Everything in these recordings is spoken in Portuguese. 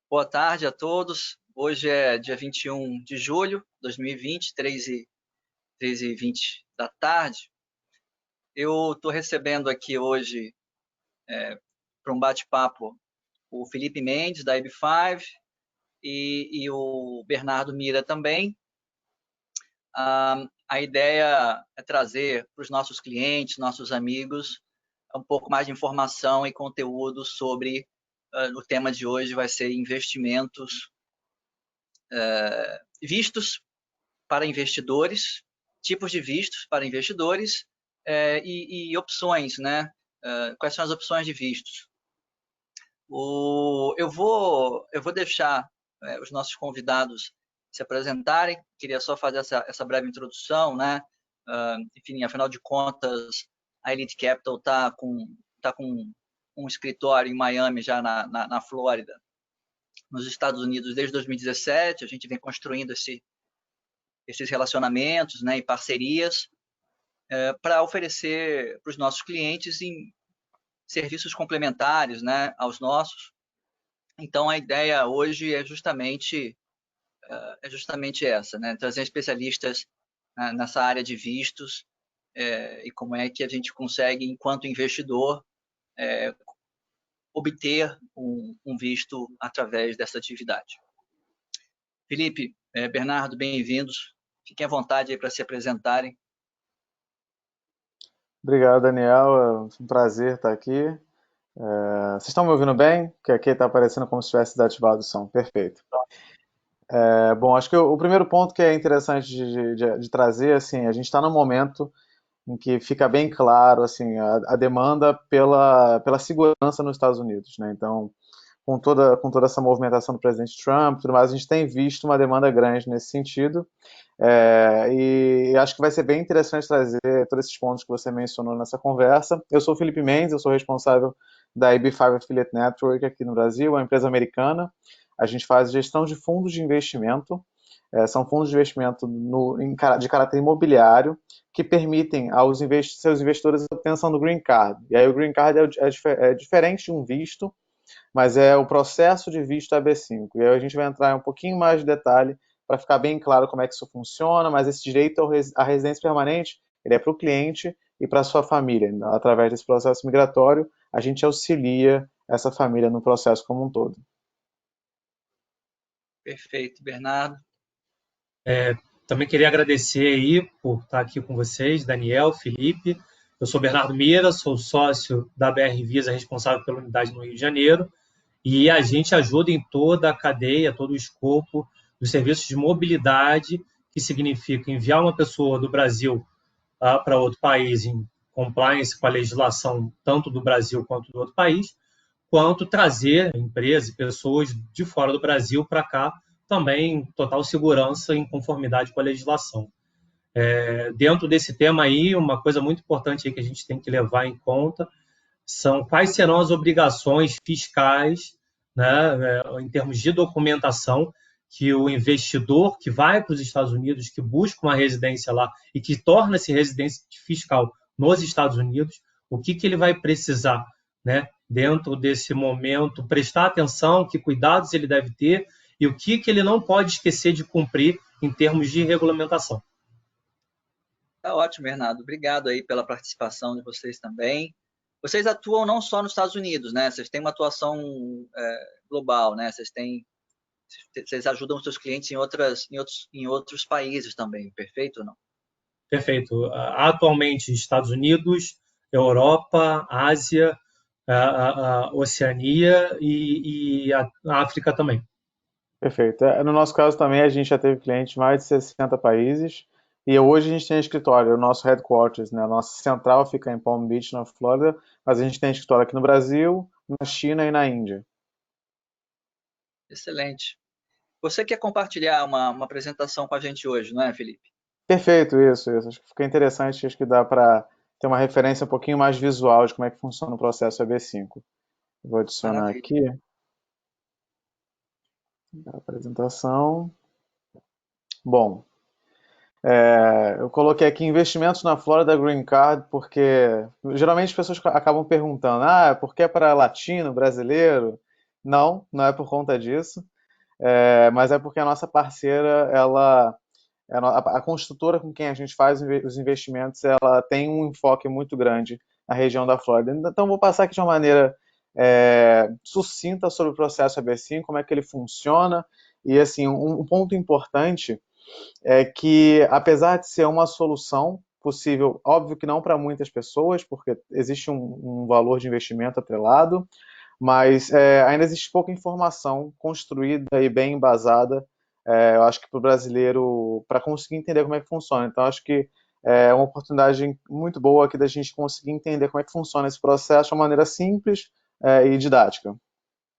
Boa tarde a todos. Hoje é dia 21 de julho de 2020, 3h20 da tarde. Eu estou recebendo aqui hoje, para um bate-papo, o Felipe Mendes, da AB5, e o Bernardo Mira também. A ideia é trazer para os nossos clientes, nossos amigos, um pouco mais de informação e conteúdo sobre o tema de hoje vai ser investimentos vistos para investidores, tipos de vistos para investidores e opções, né? Quais são as opções de vistos? Eu vou deixar os nossos convidados se apresentarem. Queria só fazer essa breve introdução, né? Enfim, afinal de contas, a Elite Capital tá com um escritório em Miami, já na Flórida, nos Estados Unidos, desde 2017. A gente vem construindo esses relacionamentos, né, e parcerias para oferecer para os nossos clientes em serviços complementares, né, aos nossos. Então, a ideia hoje é justamente essa, né, trazer especialistas nessa área de vistos e como é que a gente consegue, enquanto investidor, obter um visto através dessa atividade. Felipe, Bernardo, bem-vindos. Fiquem à vontade aí para se apresentarem. Obrigado, Daniel. É um prazer estar aqui. Vocês estão me ouvindo bem? Que aqui está aparecendo como se tivesse desativado o som. Perfeito. Bom, acho que o primeiro ponto que é interessante de trazer, assim, a gente está num momento em que fica bem claro, assim, a demanda pela segurança nos Estados Unidos, né? Então, com toda essa movimentação do presidente Trump e tudo mais, a gente tem visto uma demanda grande nesse sentido. E acho que vai ser bem interessante trazer todos esses pontos que você mencionou nessa conversa. Eu sou o Felipe Mendes, eu sou responsável da IB5 Affiliate Network aqui no Brasil, uma empresa americana. A gente faz gestão de fundos de investimento, são fundos de investimento de caráter imobiliário que permitem aos seus investidores a obtenção do Green Card. E aí o Green Card é diferente de um visto, mas é o processo de visto AB5. E aí a gente vai entrar em um pouquinho mais de detalhe para ficar bem claro como é que isso funciona, mas esse direito à residência permanente, ele é para o cliente e para a sua família. Através desse processo migratório, a gente auxilia essa família no processo como um todo. Perfeito, Bernardo. Também queria agradecer aí por estar aqui com vocês, Daniel, Felipe. Eu sou Bernardo Mira, sou sócio da BR Visa, responsável pela unidade no Rio de Janeiro, e a gente ajuda em toda a cadeia, todo o escopo dos serviços de mobilidade, que significa enviar uma pessoa do Brasil para outro país em compliance com a legislação tanto do Brasil quanto do outro país, quanto trazer empresas e pessoas de fora do Brasil para cá também em total segurança e em conformidade com a legislação. Dentro desse tema aí, uma coisa muito importante aí que a gente tem que levar em conta são quais serão as obrigações fiscais, né, em termos de documentação, que o investidor que vai para os Estados Unidos, que busca uma residência lá e que torna-se residência fiscal nos Estados Unidos, o que ele vai precisar, né, dentro desse momento, prestar atenção, que cuidados ele deve ter e o que ele não pode esquecer de cumprir em termos de regulamentação. Tá ótimo, Bernardo. Obrigado aí pela participação de vocês também. Vocês atuam não só nos Estados Unidos, né? Vocês têm uma atuação global, né? Vocês ajudam os seus clientes em outros países também, perfeito ou não? Perfeito. Atualmente, Estados Unidos, Europa, Ásia, a Oceania e a África também. Perfeito. No nosso caso também, a gente já teve clientes em mais de 60 países e hoje a gente tem escritório, o nosso headquarters, né? A nossa central fica em Palm Beach, na Flórida, mas a gente tem escritório aqui no Brasil, na China e na Índia. Excelente. Você quer compartilhar uma apresentação com a gente hoje, não é, Felipe? Perfeito, isso. Acho que fica interessante, acho que dá para ter uma referência um pouquinho mais visual de como é que funciona o processo EB5. Vou adicionar Maravilha. aqui a apresentação. Bom, eu coloquei aqui investimentos na Florida Green Card porque geralmente as pessoas acabam perguntando, por que é para latino, brasileiro? não é por conta disso, mas é porque a nossa parceira, a construtora com quem a gente faz os investimentos, ela tem um enfoque muito grande na região da Flórida. Então, vou passar aqui de uma maneira sucinta sobre o processo AB5, como é que ele funciona. E, assim, um ponto importante é que, apesar de ser uma solução possível, óbvio que não para muitas pessoas, porque existe um valor de investimento atrelado, mas ainda existe pouca informação construída e bem embasada, eu acho que para o brasileiro, para conseguir entender como é que funciona. Então, acho que é uma oportunidade muito boa aqui da gente conseguir entender como é que funciona esse processo de uma maneira simples e didática.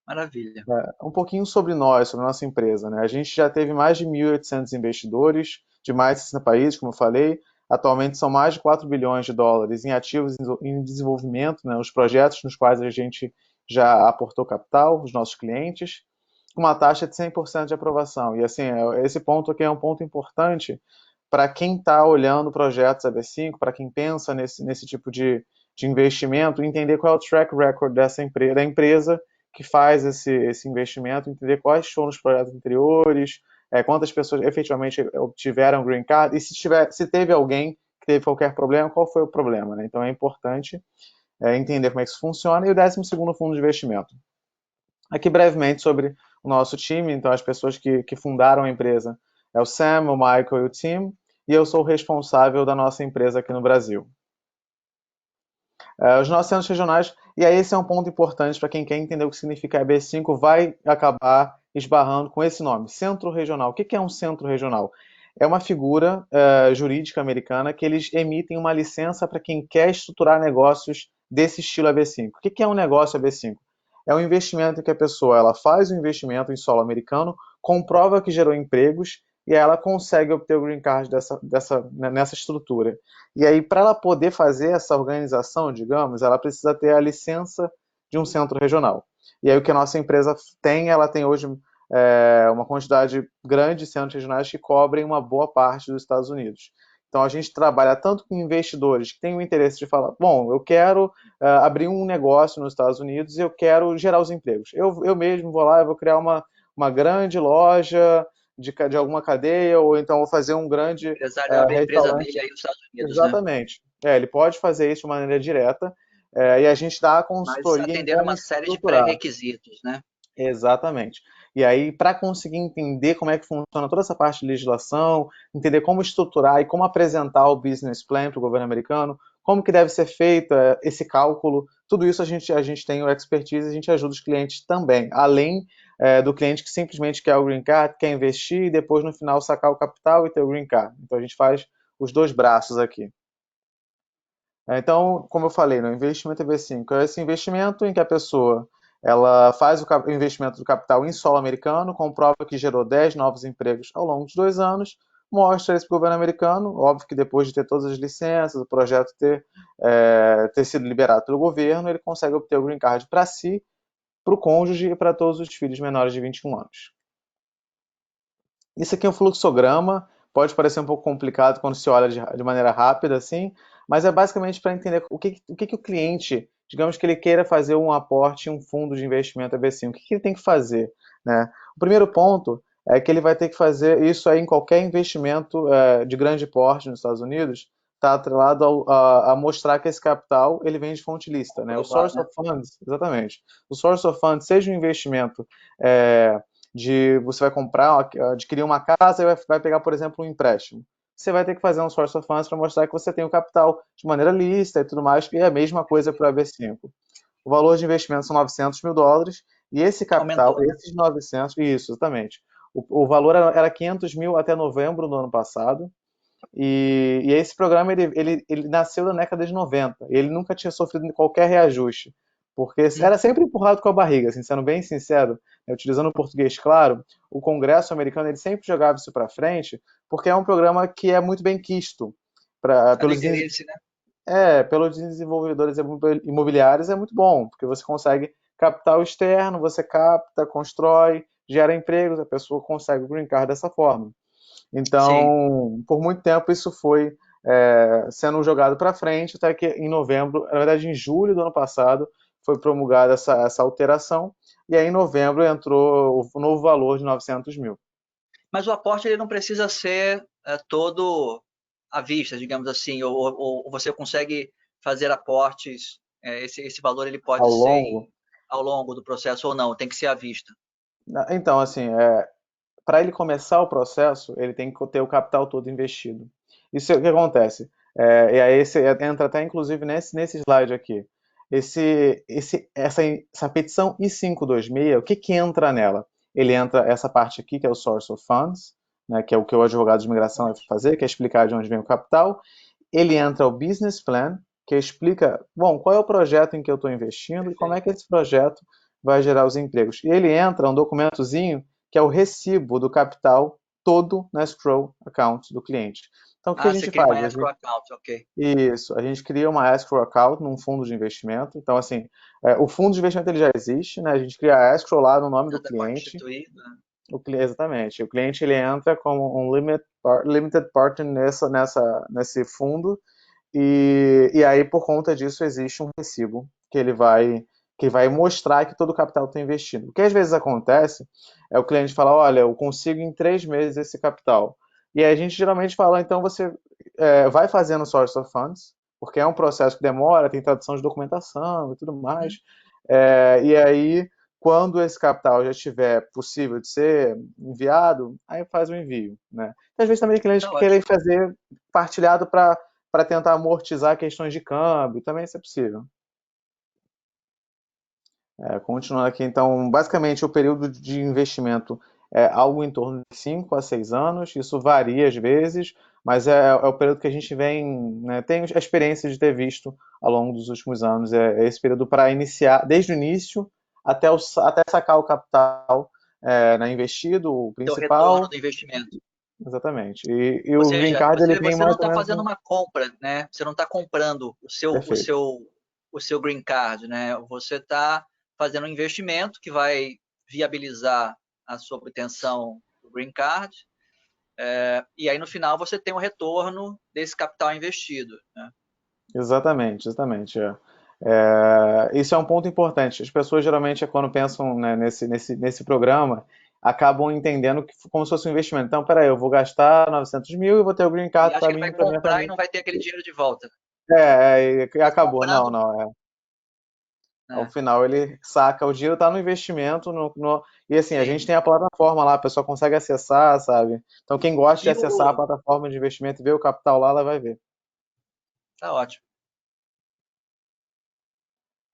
Maravilha. Um pouquinho sobre nós, sobre a nossa empresa, né? A gente já teve mais de 1.800 investidores de mais de 60 países, como eu falei. Atualmente são mais de 4 bilhões de dólares em ativos em desenvolvimento, né? Os projetos nos quais a gente já aportou capital, os nossos clientes, com uma taxa de 100% de aprovação. E assim, esse ponto aqui é um ponto importante para quem está olhando projetos AB5, para quem pensa nesse tipo de investimento, entender qual é o track record da empresa que faz esse investimento, entender quais foram os projetos anteriores, quantas pessoas efetivamente obtiveram green card, e se teve alguém que teve qualquer problema, qual foi o problema, né? Então é importante entender como é que isso funciona. E o 12º fundo de investimento. Aqui brevemente sobre o nosso time, então as pessoas que fundaram a empresa é o Sam, o Michael e o Tim, e eu sou o responsável da nossa empresa aqui no Brasil. Os nossos centros regionais, e aí esse é um ponto importante para quem quer entender o que significa EB5, vai acabar esbarrando com esse nome, Centro Regional. O que é um centro regional? É uma figura jurídica americana que eles emitem uma licença para quem quer estruturar negócios desse estilo AB5. O que é um negócio AB5? É um investimento em que a pessoa ela faz um investimento em solo americano, comprova que gerou empregos e ela consegue obter o green card nessa estrutura. E aí, para ela poder fazer essa organização, digamos, ela precisa ter a licença de um centro regional. E aí, o que a nossa empresa tem, ela tem hoje uma quantidade grande de centros regionais que cobrem uma boa parte dos Estados Unidos. Então, a gente trabalha tanto com investidores que têm o interesse de falar, bom, eu quero abrir um negócio nos Estados Unidos e eu quero gerar os empregos. Eu mesmo vou lá, eu vou criar uma grande loja de alguma cadeia, ou então vou fazer um grande O empresário abre a empresa restaurante. dele aí nos Estados Unidos, né? Exatamente. Ele pode fazer isso de maneira direta, e a gente dá a Mas consultoria em atender como uma série de estruturar. pré-requisitos, né? Exatamente. E aí, para conseguir entender como é que funciona toda essa parte de legislação, entender como estruturar e como apresentar o business plan para o governo americano, como que deve ser feito esse cálculo, tudo isso a gente tem o expertise e a gente ajuda os clientes também, além do cliente que simplesmente quer o green card, quer investir e depois no final sacar o capital e ter o green card. Então a gente faz os dois braços aqui. Então, como eu falei, no investimento EB5 é esse investimento em que a pessoa ela faz o investimento do capital em solo americano, comprova que gerou 10 novos empregos ao longo de 2 anos, mostra isso para o governo americano, óbvio que depois de ter todas as licenças, o projeto ter sido liberado pelo governo, ele consegue obter o green card para si, para o cônjuge e para todos os filhos menores de 21 anos. Isso aqui é um fluxograma, pode parecer um pouco complicado quando se olha de maneira rápida, assim, mas é basicamente para entender o que o cliente, digamos que ele queira fazer um aporte em um fundo de investimento EB5, o que ele tem que fazer, né? O primeiro ponto é que ele vai ter que fazer isso aí em qualquer investimento de grande porte nos Estados Unidos, está atrelado a mostrar que esse capital ele vem de fonte lícita, né? O source of funds, exatamente. O source of funds, seja um investimento você vai comprar, adquirir uma casa e vai pegar, por exemplo, um empréstimo. Você vai ter que fazer um source of funds para mostrar que você tem o capital de maneira lícita e tudo mais, e é a mesma coisa para o AB5. O valor de investimento são $900 mil, e esse capital, Aumentou, né? esses 900, isso, exatamente. O valor era 500 mil até novembro do ano passado, e esse programa ele nasceu na década de 90, ele nunca tinha sofrido qualquer reajuste, porque era sempre empurrado com a barriga, assim, sendo bem sincero, utilizando o português claro, o Congresso americano ele sempre jogava isso para frente, porque é um programa que é muito bem quisto pelos Interesse, né? pelos desenvolvedores imobiliários, é muito bom, porque você consegue capital externo, você capta, constrói, gera empregos, a pessoa consegue o green card dessa forma. Sim. Então, por muito tempo isso foi sendo jogado para frente, até que em novembro, na verdade em julho do ano passado, foi promulgada essa alteração, e aí em novembro entrou o novo valor de 900 mil. Mas o aporte ele não precisa ser todo à vista, digamos assim, ou você consegue fazer aportes, esse valor ele pode Ao ser longo. ao longo do processo ou não, tem que ser à vista. Então, assim, para ele começar o processo, ele tem que ter o capital todo investido. Isso é o que acontece. E aí entra até inclusive nesse slide aqui. Essa petição I-526, o que que entra nela? Ele entra essa parte aqui, que é o Source of Funds, né, que é o que o advogado de imigração vai fazer, que é explicar de onde vem o capital. Ele entra o Business Plan, que explica, bom, qual é o projeto em que eu estou investindo e como é que esse projeto vai gerar os empregos. E ele entra um documentozinho que é o recibo do capital todo na escrow account do cliente. Então, o que a Você gente cria faz? uma escrow account, ok. Isso, a gente cria uma escrow account num fundo de investimento. Então, assim, o fundo de investimento ele já existe, né? A gente cria a escrow lá no nome Já do está cliente. constituído, né? Exatamente. O cliente ele entra como um limited partner nesse fundo e aí, por conta disso, existe um recibo que vai mostrar que todo o capital está investido. O que às vezes acontece é o cliente falar, olha, eu consigo em 3 meses esse capital. E aí a gente geralmente fala, então você vai fazendo source of funds, porque é um processo que demora, tem tradução de documentação e tudo mais. E aí, quando esse capital já estiver possível de ser enviado, aí faz o envio, né? E às vezes também tem clientes Tá que querem ótimo. fazer partilhado para tentar amortizar questões de câmbio, também isso é possível. Continuando aqui, então, basicamente o período de investimento é algo em torno de 5 a 6 anos, isso varia às vezes, mas é o período que a gente tem a experiência de ter visto ao longo dos últimos anos, é esse período para iniciar, desde o início até sacar o capital investido, o Ter o retorno principal, do investimento. exatamente. E Ou o Green seja, Card ele você, vem você não mais ou está menos fazendo uma compra, né? Você não está comprando perfeito. o seu green card, né? Você está fazendo um investimento que vai viabilizar a sua obtenção do green card, e aí no final você tem o retorno desse capital investido, né? Exatamente, exatamente. Isso é um ponto importante. As pessoas geralmente, quando pensam, né, nesse programa, acabam entendendo que como se fosse um investimento. Então, peraí, eu vou gastar 900 mil e vou ter o green E card acha para que mim vai e para minha comprar e família. não vai ter aquele dinheiro de volta. E acabou. Não, Comprando, não. Ao né? final ele saca, o dinheiro está no investimento, e assim, a gente Sim. tem a plataforma lá, a pessoa consegue acessar, sabe? Então, quem gosta de E acessar a plataforma de investimento e ver o capital lá, ela vai ver. tá ótimo.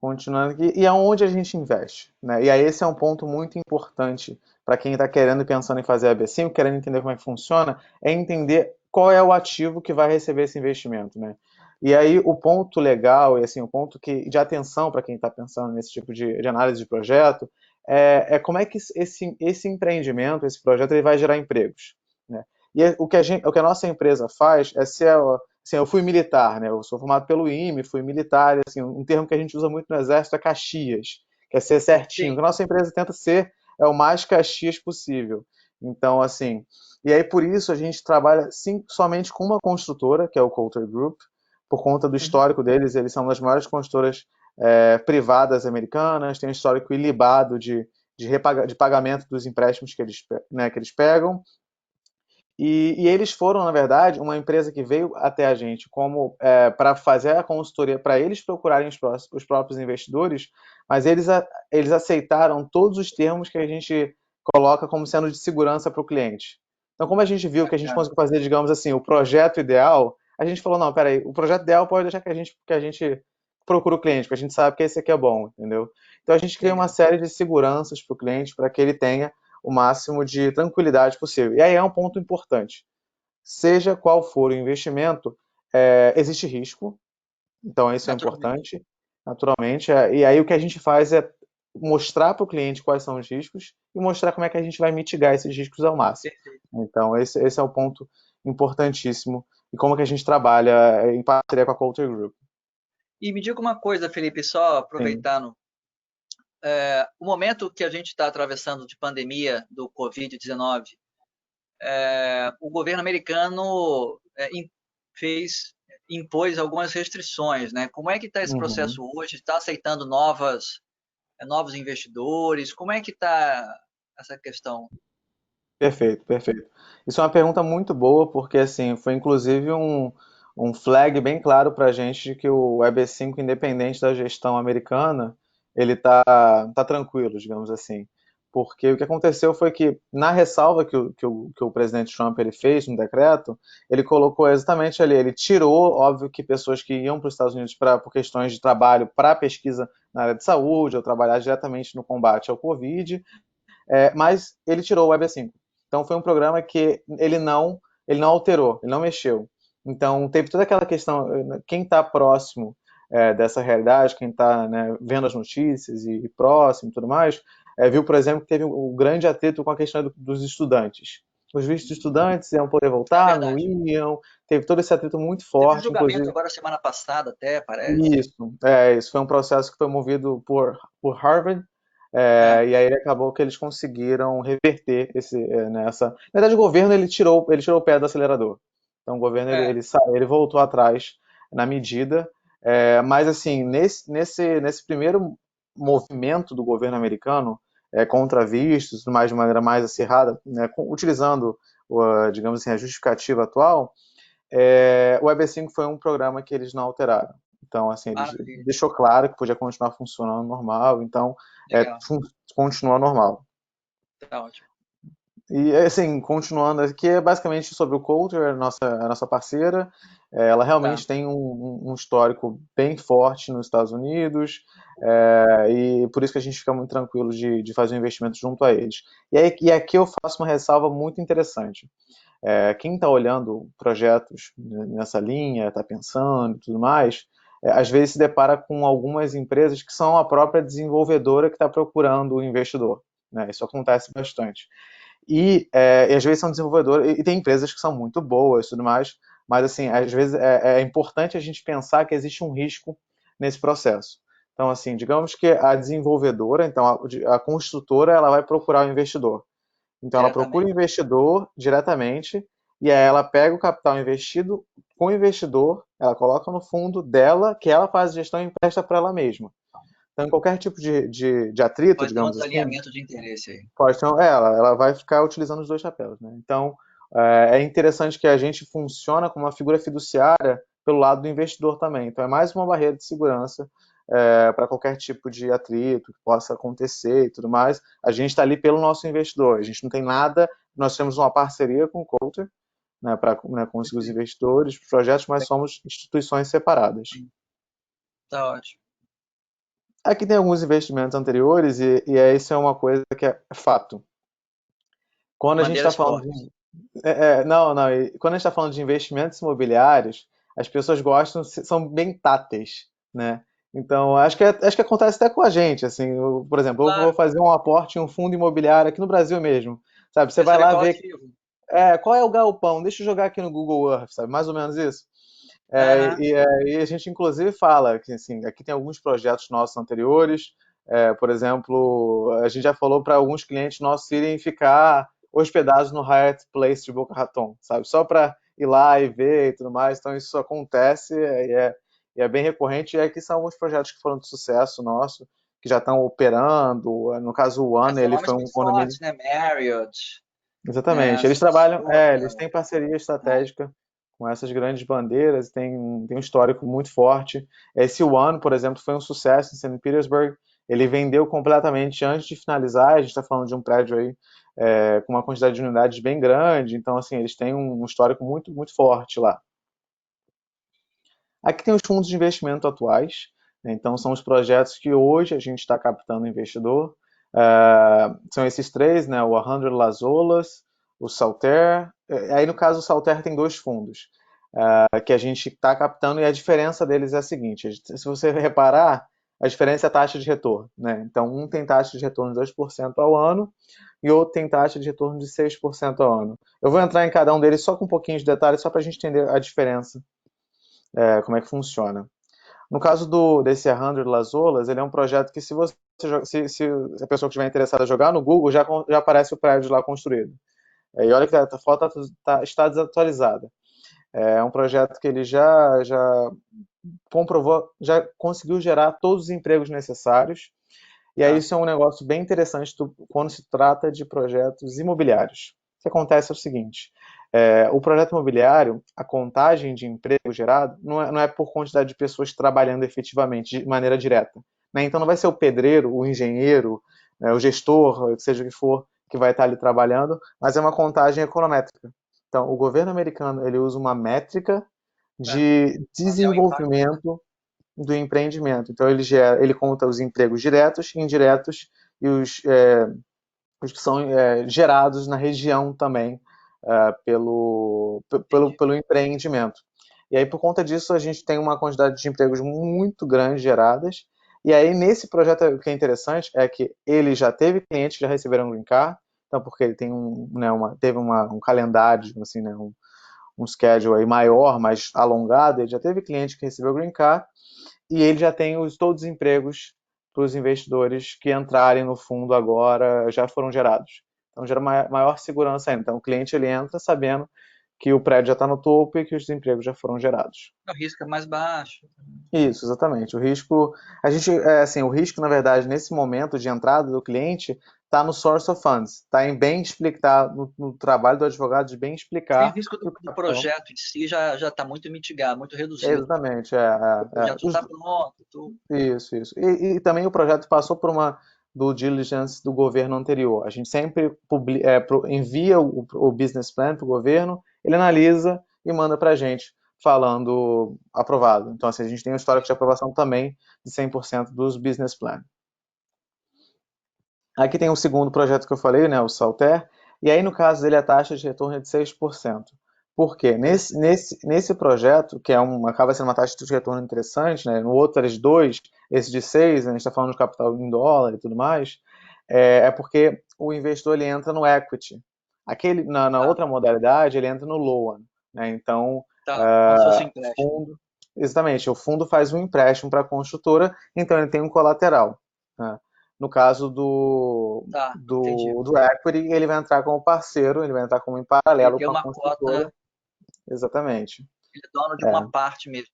Continuando aqui, e aonde a gente investe, né? E aí esse é um ponto muito importante para quem está querendo e pensando em fazer a B5, querendo entender como é que funciona, é entender qual é o ativo que vai receber esse investimento, né? E aí o ponto legal, e assim, o ponto de atenção para quem está pensando nesse tipo de análise de projeto, como é que esse empreendimento, esse projeto, ele vai gerar empregos, né? O que a nossa empresa faz é ser assim, eu fui militar, né? Eu sou formado pelo IME, fui militar, assim, um termo que a gente usa muito no exército é caxias, que é ser certinho. Sim. A nossa empresa tenta ser o mais caxias possível. Então, assim, e aí por isso a gente trabalha somente com uma construtora, que é o Coulter Group, por conta do histórico deles, eles são uma das maiores construtoras privadas americanas, tem um histórico ilibado de pagamento dos empréstimos que eles pegam. E eles foram, na verdade, uma empresa que veio até a gente como para fazer a consultoria, para eles procurarem os próprios investidores, mas eles aceitaram todos os termos que a gente coloca como sendo de segurança para o cliente. Então, como a gente viu que a gente Bacana. conseguiu fazer, digamos assim, o projeto ideal, a gente falou, não, peraí, o projeto ideal pode deixar que a gente procure o cliente, porque a gente sabe que esse aqui é bom, entendeu? Então, a gente cria uma Legal. série de seguranças para o cliente, para que ele tenha o máximo de tranquilidade possível. E aí é um ponto importante. Seja qual for o investimento, existe risco, então isso é Naturalmente. importante, naturalmente. E aí o que a gente faz é mostrar para o cliente quais são os riscos e mostrar como é que a gente vai mitigar esses riscos ao máximo. Perfeito. Então esse é o ponto importantíssimo e como que a gente trabalha em parceria com a Coulter Group. E me diga uma coisa, Felipe, só Sim. aproveitando. O momento que a gente está atravessando de pandemia do Covid-19, o governo americano impôs algumas restrições, né? Como é que está esse Uhum. processo hoje? Está aceitando novas novos investidores? Como é que está essa questão? Perfeito, perfeito. Isso é uma pergunta muito boa, porque assim, foi inclusive um flag bem claro para a gente de que o Web5, independente da gestão americana, ele tá tranquilo, digamos assim. Porque o que aconteceu foi que, na ressalva que o presidente Trump ele fez no decreto, ele colocou exatamente ali, ele tirou, óbvio que pessoas que iam para os Estados Unidos por questões de trabalho, para pesquisa na área de saúde, ou trabalhar diretamente no combate ao Covid, mas ele tirou o Web5. Então foi um programa que ele não alterou, ele não mexeu. Então teve toda aquela questão, quem está próximo dessa realidade, quem está, né, vendo as notícias e próximo e tudo mais, viu, por exemplo, que teve um grande atrito com a questão dos estudantes. Os vistos de estudantes iam poder É voltar, não verdade. iam, teve todo esse atrito muito Teve um forte, julgamento inclusive. agora semana passada, até, parece. Isso foi um processo que foi movido por Harvard, É, e aí acabou que eles conseguiram reverter nessa. Na verdade, o governo ele tirou o pé do acelerador. Então, o governo é, ele voltou atrás na medida, mas assim nesse primeiro movimento do governo americano contra vistos, tudo mais de maneira mais acirrada, né, utilizando digamos assim a justificativa atual, o Web5 foi um programa que eles não alteraram. Então, assim, eles maravilha. deixou claro que podia continuar funcionando normal, então Legal. continua normal. Tá ótimo. E, assim, continuando aqui, é basicamente sobre o Coulter, a nossa parceira. Ela Tá. realmente tem um histórico bem forte nos Estados Unidos, e por isso que a gente fica muito tranquilo de fazer um investimento junto a eles. E aqui eu faço uma ressalva muito interessante. Quem está olhando projetos nessa linha, está pensando e tudo mais, às vezes se depara com algumas empresas que são a própria desenvolvedora que está procurando o investidor. Né? Isso acontece bastante. E às vezes são desenvolvedoras, e tem empresas que são muito boas e tudo mais, mas assim, às vezes é importante a gente pensar que existe um risco nesse processo. Então, assim, digamos que a desenvolvedora, então a construtora, ela vai procurar o investidor. Então ela procura o Diretamente. investidor diretamente e aí ela pega o capital investido com o investidor, ela coloca no fundo dela, que ela faz a gestão e empresta para ela mesma. Então qualquer tipo de atrito, Pode ter um digamos assim, desalinhamento de interesse aí. pode ter, ela vai ficar utilizando os dois chapéus. Né? Então é interessante que a gente funciona como uma figura fiduciária pelo lado do investidor também. Então é mais uma barreira de segurança para qualquer tipo de atrito que possa acontecer e tudo mais. A gente está ali pelo nosso investidor, a gente não tem nada, nós temos uma parceria com o Coulter, né, para conseguir os Perfeito. investidores, os projetos, mas somos instituições separadas. Tá ótimo. Aqui tem alguns investimentos anteriores e isso é uma coisa que é fato. Quando a gente está Madeiras falando fortes. de não, não. E quando a gente está falando de investimentos imobiliários, as pessoas gostam, são bem táteis, né? Então, acho que acontece até com a gente, assim, por exemplo, eu vou Claro. fazer um aporte em um fundo imobiliário aqui no Brasil mesmo, sabe? Você Quer vai saber lá qual ver ativo? qual é o galpão, deixa eu jogar aqui no Google Earth, sabe? Mais ou menos isso. Aham. E a gente inclusive fala que assim, aqui tem alguns projetos nossos anteriores, por exemplo, a gente já falou para alguns clientes nossos irem ficar hospedados no Hyatt Place de Boca Raton, sabe? Só para ir lá e ver e tudo mais. Então isso acontece e é bem recorrente. E aqui são alguns projetos que foram de sucesso nosso, que já estão operando. No caso, o One, São ele nomes foi um muito condomínio. fortes, né? Marriott, né? Exatamente. Eles trabalham, eles Sofitel. têm parceria Né? estratégica com essas grandes bandeiras, tem um histórico muito forte. Esse One, por exemplo, foi um sucesso em St. Petersburg. Ele vendeu completamente antes de finalizar. A gente está falando de um prédio aí com uma quantidade de unidades bem grande. Então, assim, eles têm um histórico muito, muito forte lá. Aqui tem os fundos de investimento atuais, né? Então são os projetos que hoje a gente está captando investidor. São esses três, né? O 100 Las Olas, o Salter. Aí no caso o Salter tem dois fundos que a gente está captando e a diferença deles é a seguinte: se você reparar, a diferença é a taxa de retorno, né? Então um tem taxa de retorno de 2% ao ano e outro tem taxa de retorno de 6% ao ano. Eu vou entrar em cada um deles só com um pouquinho de detalhes, só para a gente entender a diferença, como é que funciona. No caso desse 100 Las Olas, ele é um projeto que se a pessoa que estiver interessada em jogar no Google, já aparece o prédio lá construído. E olha que a foto está desatualizada. É um projeto que ele já comprovou, já conseguiu gerar todos os empregos necessários. E aí Tá. isso é um negócio bem interessante quando se trata de projetos imobiliários. O que acontece é o seguinte, o projeto imobiliário, a contagem de emprego gerado, não é por quantidade de pessoas trabalhando efetivamente, de maneira direta. Né? Então não vai ser o pedreiro, o engenheiro, né, o gestor, seja o que for, que vai estar ali trabalhando, mas é uma contagem econométrica. Então, o governo americano ele usa uma métrica É. de É o impacto. desenvolvimento do empreendimento. Então, ele conta os empregos diretos, indiretos e os que são gerados na região também pelo empreendimento. E aí, por conta disso, a gente tem uma quantidade de empregos muito grande geradas. E aí, nesse projeto, o que é interessante é que ele já teve clientes que já receberam Green Card, então, porque ele tem teve um calendário, assim, né, um schedule aí maior, mais alongado, ele já teve cliente que recebeu Green Card, e ele já tem todos os empregos para os investidores que entrarem no fundo agora já foram gerados. Então gera maior segurança ainda. Então o cliente ele entra sabendo que o prédio já está no topo e que os empregos já foram gerados. O risco é mais baixo. Isso, exatamente. O risco, o risco na verdade nesse momento de entrada do cliente está no source of funds, está em bem explicar no trabalho do advogado de bem Sim, o explicar risco que o do capital. projeto em si já está muito mitigado, muito reduzido. Exatamente, O projeto Os está pronto, tudo. Isso, isso. E também o projeto passou por uma due diligence do governo anterior. A gente sempre envia o business plan para o governo, ele analisa e manda para a gente, falando aprovado. Então, assim, a gente tem um histórico de aprovação também de 100% dos business plan. Aqui tem o segundo projeto que eu falei, né, o Salter, e aí no caso dele a taxa de retorno é de 6%. Por quê? Nesse projeto, que acaba sendo uma taxa de retorno interessante, né, no outro era de 2, esse de 6, a gente está falando de capital em dólar e tudo mais, porque o investidor ele entra no equity. Na Tá, outra modalidade, ele entra no loan. Né? Então, tá. Como se fosse um empréstimo. fundo, exatamente, o fundo faz um empréstimo para a construtora, então ele tem um colateral. Né? No caso Tá, entendi. do equity, ele vai entrar como parceiro, ele vai entrar como em Ele paralelo tem com a uma cota, construtora. Exatamente. ele é dono de uma É. parte mesmo,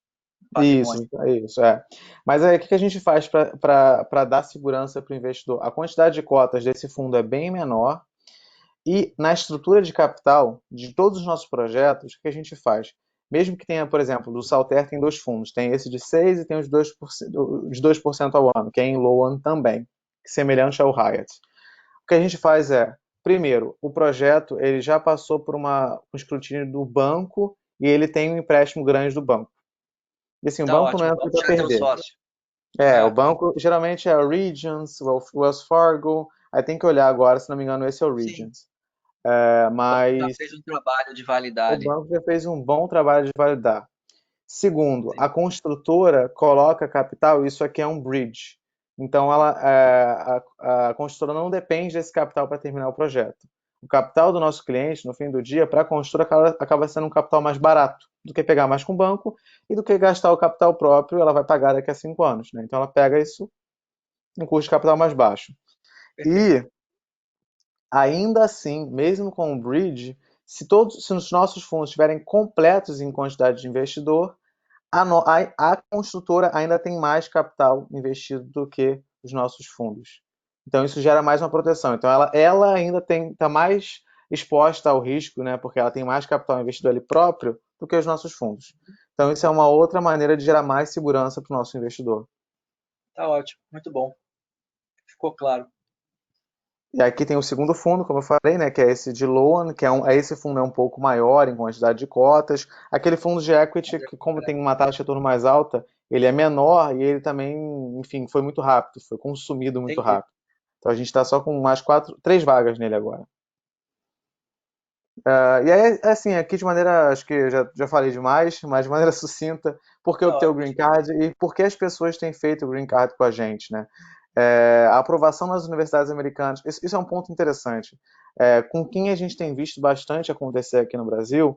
do Isso, patrimônio. é isso, é. Mas aí o que a gente faz para dar segurança para o investidor? A quantidade de cotas desse fundo é bem menor e na estrutura de capital de todos os nossos projetos, o que a gente faz? Mesmo que tenha, por exemplo, do Salter tem dois fundos, tem esse de 6 e tem os 2% ao ano, que é em Loan também, semelhante ao Hyatt. O que a gente faz primeiro, o projeto ele já passou por um escrutínio do banco e ele tem um empréstimo grande do banco. E assim, o Tá banco não ótimo. entra Vamos para já ter o perder. sócio. O É, banco geralmente é a Regions, Wells Fargo, aí tem que olhar agora, se não me engano, esse é o sim. Regions. O banco já Mas fez um trabalho de o validade. banco já fez um bom trabalho de validar. Segundo, a Sim. construtora coloca capital, isso aqui é um bridge. Então, a construtora não depende desse capital para terminar o projeto. O capital do nosso cliente, no fim do dia, para a construtora, acaba sendo um capital mais barato do que pegar mais com o banco e do que gastar o capital próprio, ela vai pagar daqui a 5 anos. Né? Então, ela pega isso em custo de capital mais baixo. Perfeito. E, ainda assim, mesmo com o bridge, se os nossos fundos estiverem completos em quantidade de investidor, a construtora ainda tem mais capital investido do que os nossos fundos. Então isso gera mais uma proteção. Então ela ainda está mais exposta ao risco, né, porque ela tem mais capital investido ali próprio do que os nossos fundos. Então isso é uma outra maneira de gerar mais segurança para o nosso investidor. Tá ótimo. Muito bom. Ficou claro. E aqui tem o segundo fundo, como eu falei, né, que é esse de loan, esse fundo é um pouco maior em quantidade de cotas. Aquele fundo de equity, que como tem uma taxa de retorno mais alta, ele é menor e ele também, enfim, foi muito rápido, foi consumido muito Entendi. rápido. Então a gente está só com mais 3 vagas nele agora. E aí, assim, aqui de maneira, acho que eu já falei demais, mas de maneira sucinta, por que Tá obter o ótimo. Green Card e por que as pessoas têm feito o Green Card com a gente, né? A aprovação nas universidades americanas, isso é um ponto interessante. Com quem a gente tem visto bastante acontecer aqui no Brasil,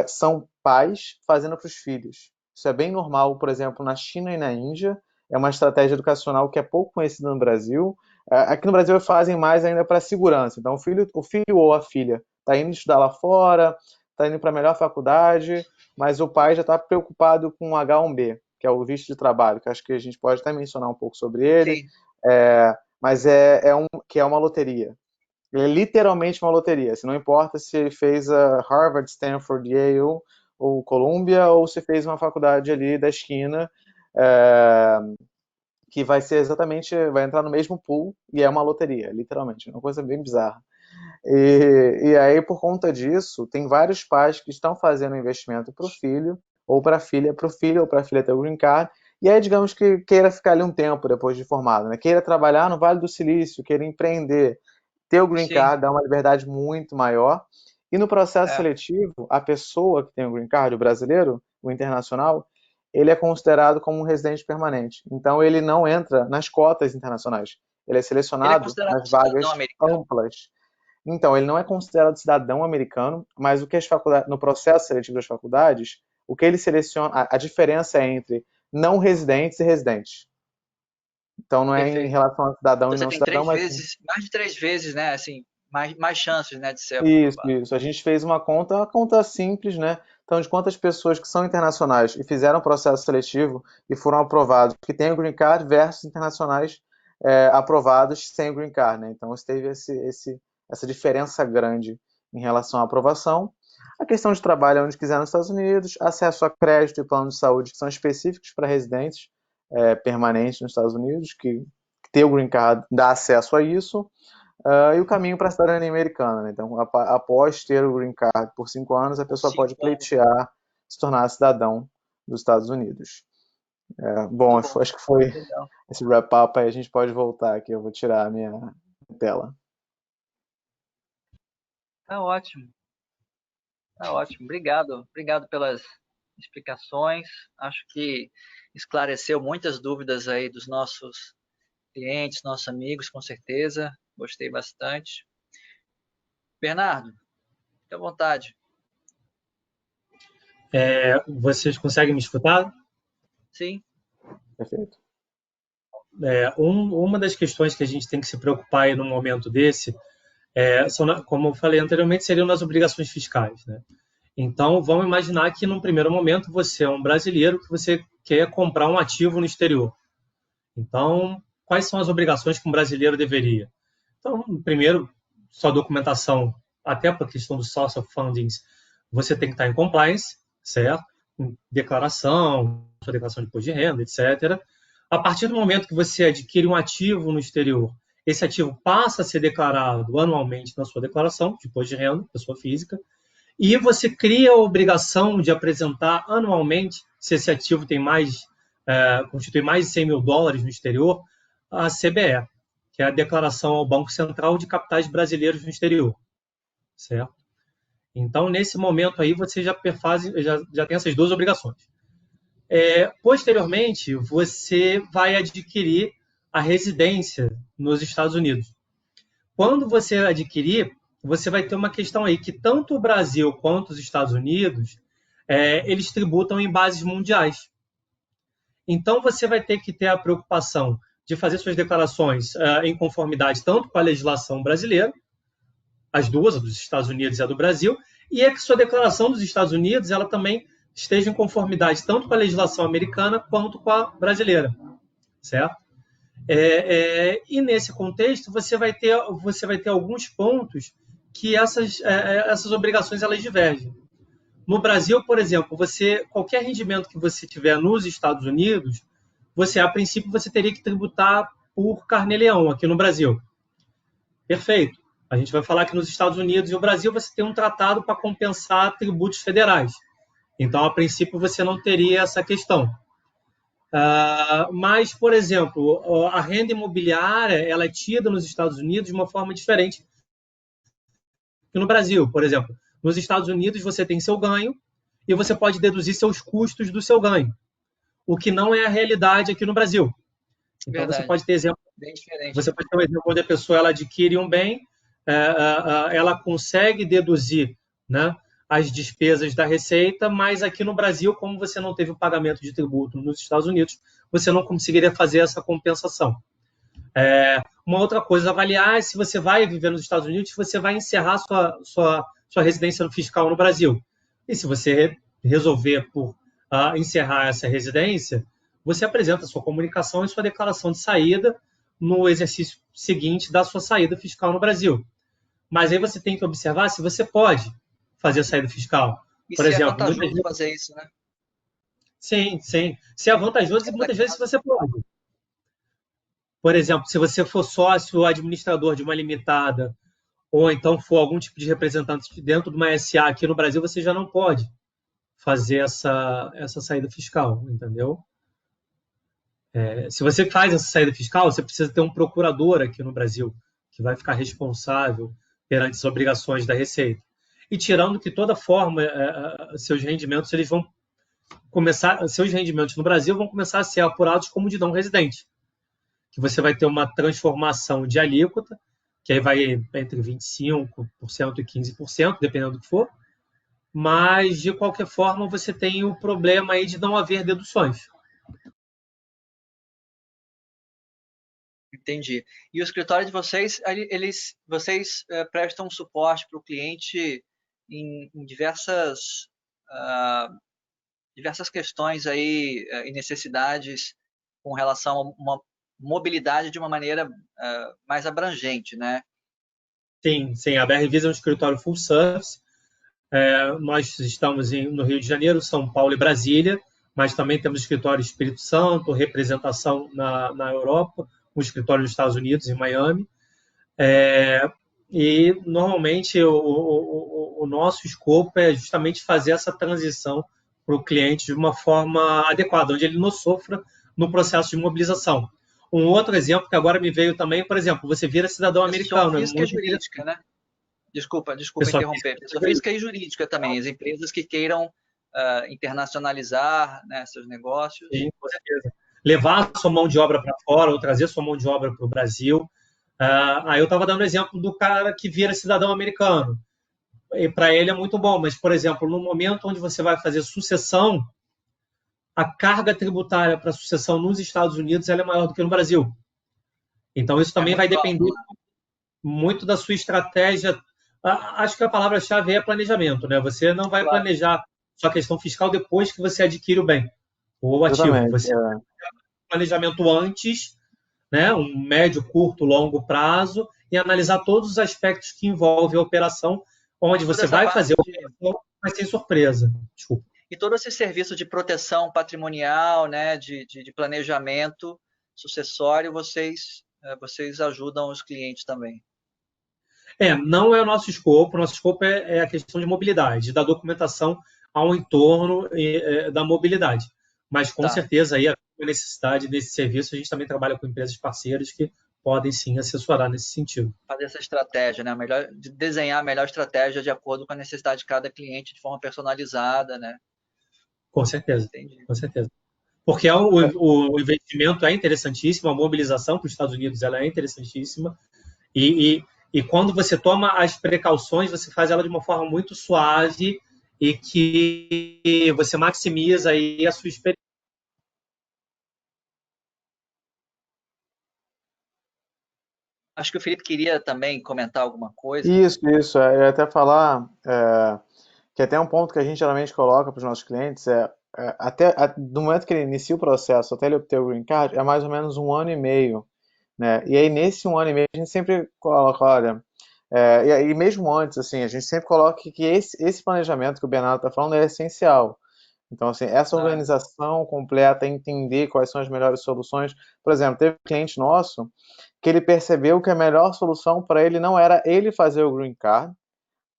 são pais fazendo para os filhos. Isso é bem normal, por exemplo, na China e na Índia, é uma estratégia educacional que é pouco conhecida no Brasil. Aqui no Brasil fazem mais ainda para segurança. Então, o filho ou a filha está indo estudar lá fora, está indo para a melhor faculdade, mas o pai já está preocupado com o H1B, que é o visto de trabalho, que acho que a gente pode até mencionar um pouco sobre ele. Sim. Mas que é uma loteria. Ele é literalmente uma loteria. Assim, não importa se ele fez a Harvard, Stanford, Yale ou Columbia, ou se fez uma faculdade ali da esquina, que vai ser exatamente, vai entrar no mesmo pool e é uma loteria, literalmente. Uma coisa bem bizarra. E aí, por conta disso, tem vários pais que estão fazendo investimento para o filho, ou para a filha, para o filho ou para a filha ter o green card, e aí, digamos que queira ficar ali um tempo depois de formado, né? Queira trabalhar no Vale do Silício, queira empreender, ter o green Sim, card dá uma liberdade muito maior. E no processo é. seletivo, a pessoa que tem o green card, o brasileiro, o internacional, ele é considerado como um residente permanente. Então, ele não entra nas cotas internacionais. Ele é Ele é selecionado considerado nas cidadão vagas americano. amplas. Então, ele não é considerado cidadão americano, mas o que as faculdades, no processo seletivo das faculdades, o que ele seleciona, a diferença é entre não residentes e residentes. Então, não é em Perfeito. relação a cidadão Então e você não tem cidadão, três mas vezes, mais de 3 vezes, né? Assim, mais chances, né, de ser isso, aprovado. isso. A gente fez uma conta simples, né? Então, de quantas pessoas que são internacionais e fizeram o processo seletivo e foram aprovados, que têm o green card, versus internacionais aprovados sem o green card, né? Então, teve essa diferença grande em relação à aprovação. A questão de trabalho é onde quiser nos Estados Unidos, acesso a crédito e plano de saúde que são específicos para residentes permanentes nos Estados Unidos, que ter o green card dá acesso a isso. E o caminho para a cidadania americana, né? Então, após ter o green card por 5 anos, a Por pessoa pode 5 anos. pleitear se tornar cidadão dos Estados Unidos. Bom, Muito bom. acho que foi Legal. esse wrap-up aí. A gente pode voltar aqui. Eu vou tirar a minha tela. Tá ótimo. Tá ótimo. Obrigado. Obrigado pelas explicações. Acho que esclareceu muitas dúvidas aí dos nossos clientes, nossos amigos, com certeza. Gostei bastante. Bernardo, fique à vontade. Vocês conseguem me escutar? Sim, Perfeito. Uma das questões que a gente tem que se preocupar aí num momento desse, como eu falei anteriormente, seriam nas obrigações fiscais, né? Então, vamos imaginar que, num primeiro momento, você é um brasileiro que você quer comprar um ativo no exterior. Então, quais são as obrigações que um brasileiro deveria? Então, primeiro, sua documentação, até para a questão do source of fundings, você tem que estar em compliance, certo? Declaração, sua declaração de imposto de renda, etc. A partir do momento que você adquire um ativo no exterior, esse ativo passa a ser declarado anualmente na sua declaração de imposto de renda, pessoa física, e você cria a obrigação de apresentar anualmente, se esse ativo tem constitui mais de 100 mil dólares no exterior, a CBE, que é a Declaração ao Banco Central de Capitais Brasileiros no Exterior, certo? Então, nesse momento aí, você já tem essas duas obrigações. Posteriormente, você vai adquirir a residência nos Estados Unidos. Quando você adquirir, você vai ter uma questão aí que tanto o Brasil quanto os Estados Unidos, eles tributam em bases mundiais. Então, você vai ter que ter a preocupação de fazer suas declarações em conformidade tanto com a legislação brasileira, as duas, a dos Estados Unidos e a do Brasil, e é que sua declaração dos Estados Unidos ela também esteja em conformidade tanto com a legislação americana quanto com a brasileira, certo? E nesse contexto você vai ter alguns pontos que essas obrigações elas divergem. No Brasil, por exemplo, qualquer rendimento que você tiver nos Estados Unidos, a princípio você teria que tributar por carnê-leão aqui no Brasil. Perfeito. A gente vai falar que nos Estados Unidos e no Brasil você tem um tratado para compensar tributos federais. Então, a princípio, você não teria essa questão. Mas, por exemplo, a renda imobiliária ela é tida nos Estados Unidos de uma forma diferente que no Brasil. Por exemplo, nos Estados Unidos você tem seu ganho e você pode deduzir seus custos do seu ganho, o que não é a realidade aqui no Brasil. Então, verdade. você pode ter exemplo. Bem diferente. Você pode ter um exemplo onde a pessoa ela adquire um bem, ela consegue deduzir, né, as despesas da receita, mas aqui no Brasil, como você não teve o pagamento de tributo nos Estados Unidos, você não conseguiria fazer essa compensação. Uma outra coisa a avaliar é se você vai viver nos Estados Unidos, se você vai encerrar sua residência fiscal no Brasil. E se você resolver por encerrar essa residência, você apresenta sua comunicação e sua declaração de saída no exercício seguinte da sua saída fiscal no Brasil. Mas aí você tem que observar se você pode fazer a saída fiscal. E Por se é exemplo, muitas vantajoso vezes, fazer isso, né? sim, sim. Se é vantajoso, É para muitas vezes casa. você pode. Por exemplo, se você for sócio administrador de uma limitada, ou então for algum tipo de representante dentro de uma SA aqui no Brasil, você já não pode fazer essa saída fiscal, entendeu? Se você faz essa saída fiscal, você precisa ter um procurador aqui no Brasil que vai ficar responsável perante as obrigações da Receita. E tirando que toda forma seus rendimentos eles vão começar, seus rendimentos no Brasil vão começar a ser apurados como de não residente, que você vai ter uma transformação de alíquota, que aí vai entre 25% e 15%, dependendo do que for, mas de qualquer forma você tem o problema aí de não haver deduções. Entendi. E o escritório de vocês, vocês prestam suporte para o cliente em diversas questões aí e necessidades com relação a uma mobilidade de uma maneira mais abrangente, né? Sim, sim, a BR Visa é um escritório full service. Nós estamos no Rio de Janeiro, São Paulo e Brasília, mas também temos escritório em Espírito Santo, representação na Europa, um escritório nos Estados Unidos, em Miami. E normalmente o nosso escopo é justamente fazer essa transição para o cliente de uma forma adequada, onde ele não sofra no processo de mobilização. Um outro exemplo que agora me veio também, por exemplo, você vira cidadão Pessoa americano. física e jurídica, né? Desculpa Pessoa interromper. Pessoa física, física e jurídica também. As empresas que queiram internacionalizar, né, seus negócios. sim, com certeza. Levar a sua mão de obra para fora ou trazer a sua mão de obra para o Brasil. Aí eu estava dando o exemplo do cara que vira cidadão americano. E para ele é muito bom, mas, por exemplo, no momento onde você vai fazer sucessão, a carga tributária para sucessão nos Estados Unidos ela é maior do que no Brasil. Então, isso É também vai muito depender alto. muito da sua estratégia. Acho que a palavra-chave é planejamento, né? Você não vai Claro. planejar sua questão fiscal depois que você adquire o bem ou o ativo. Exatamente. Você vai planejamento antes, né? Um médio, curto, longo prazo, e analisar todos os aspectos que envolvem a operação, onde Toda você essa vai parte fazer a operação, mas sem surpresa. Desculpa. e todo esse serviço de proteção patrimonial, né, de planejamento sucessório, vocês ajudam os clientes também. Não é o nosso escopo é a questão de mobilidade, da documentação ao entorno da mobilidade. Mas, com certeza, aí a necessidade desse serviço, a gente também trabalha com empresas parceiras que podem, sim, assessorar nesse sentido. Fazer essa estratégia, né? Desenhar a melhor estratégia de acordo com a necessidade de cada cliente, de forma personalizada, né? Com certeza, Entendi. com certeza. Porque o investimento é interessantíssimo, a mobilização para os Estados Unidos ela é interessantíssima, e quando você toma as precauções, você faz ela de uma forma muito suave e que você maximiza aí a sua experiência. Acho que o Felipe queria também comentar alguma coisa. Isso. Eu ia até falar que até um ponto que a gente geralmente coloca para os nossos clientes do momento que ele inicia o processo até ele obter o Green Card, é mais ou menos 1 ano e meio, né? E aí nesse 1 ano e meio a gente sempre coloca, olha, e mesmo antes, assim, a gente sempre coloca que esse planejamento que o Bernardo está falando é essencial. Então, assim, essa organização completa, entender quais são as melhores soluções. Por exemplo, teve um cliente nosso que ele percebeu que a melhor solução para ele não era ele fazer o Green Card,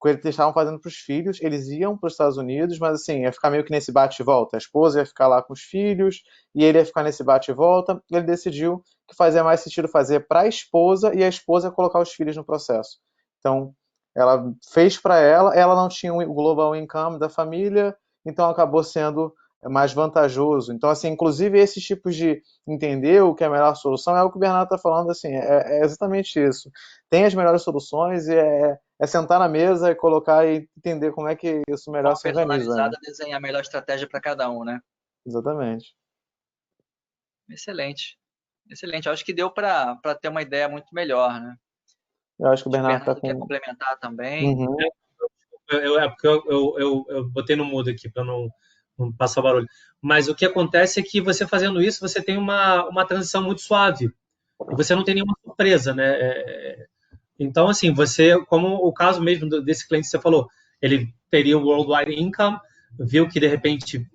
que eles estavam fazendo para os filhos, eles iam para os Estados Unidos, mas assim, ia ficar meio que nesse bate e volta. A esposa ia ficar lá com os filhos e ele ia ficar nesse bate e volta. Ele decidiu que fazia mais sentido fazer para a esposa e a esposa colocar os filhos no processo. Então, ela fez para ela não tinha o global income da família, então acabou sendo mais vantajoso. Então, assim, inclusive esses tipos de entender o que é a melhor solução é o que o Bernardo está falando, assim, é exatamente isso. Tem as melhores soluções e é sentar na mesa e colocar e entender como é que isso melhor se organiza, né? Personalizada, desenhar a melhor estratégia para cada um, né? Exatamente. Excelente. Excelente. Acho que deu para ter uma ideia muito melhor, né? Eu acho que o Se o Bernardo está Bernardo quer com... complementar também. Uhum. Porque eu botei no mudo aqui para não passar barulho. Mas o que acontece é que você fazendo isso, você tem uma transição muito suave. e você não tem nenhuma surpresa, né? Então, assim, você, como o caso mesmo desse cliente que você falou, ele teria o Worldwide Income, viu que, de repente,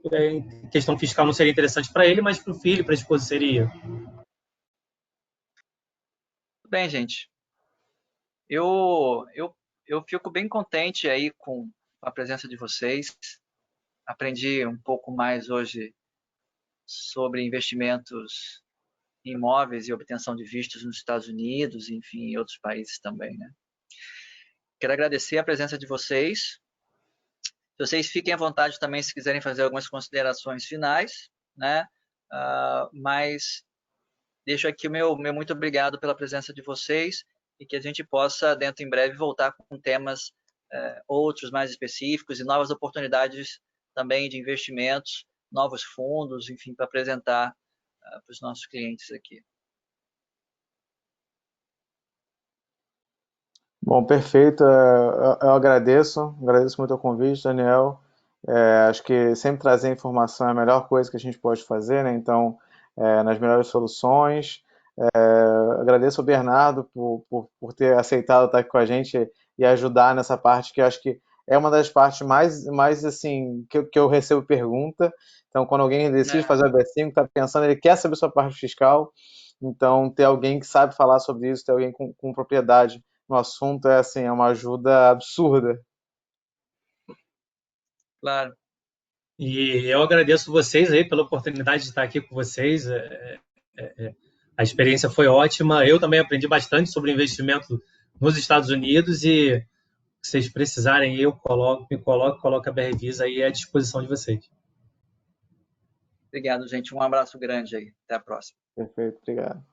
questão fiscal não seria interessante para ele, mas para o filho, para a esposa seria. Tudo bem, gente. Eu fico bem contente aí com a presença de vocês. Aprendi um pouco mais hoje sobre investimentos em imóveis e obtenção de vistos nos Estados Unidos, enfim, em outros países também, né? Quero agradecer a presença de vocês. Vocês fiquem à vontade também se quiserem fazer algumas considerações finais, né? Mas deixo aqui o meu muito obrigado pela presença de vocês e que a gente possa, dentro em breve, voltar com temas outros mais específicos e novas oportunidades também de investimentos, novos fundos, enfim, para apresentar para os nossos clientes aqui. Bom, perfeito. Eu agradeço muito o convite, Daniel. Acho que sempre trazer informação é a melhor coisa que a gente pode fazer, né? Então, nas melhores soluções. Agradeço ao Bernardo por ter aceitado estar aqui com a gente e ajudar nessa parte que eu acho que é uma das partes mais assim, que eu recebo pergunta. Então, quando alguém decide fazer o B5, está pensando, ele quer saber sua parte fiscal. Então, ter alguém que sabe falar sobre isso, ter alguém com propriedade no assunto é assim, é uma ajuda absurda. Claro. E eu agradeço vocês aí pela oportunidade de estar aqui com vocês. A experiência foi ótima. Eu também aprendi bastante sobre investimento nos Estados Unidos e se vocês precisarem, coloco a BR Visa aí à disposição de vocês. Obrigado, gente. Um abraço grande aí. Até a próxima. Perfeito, obrigado.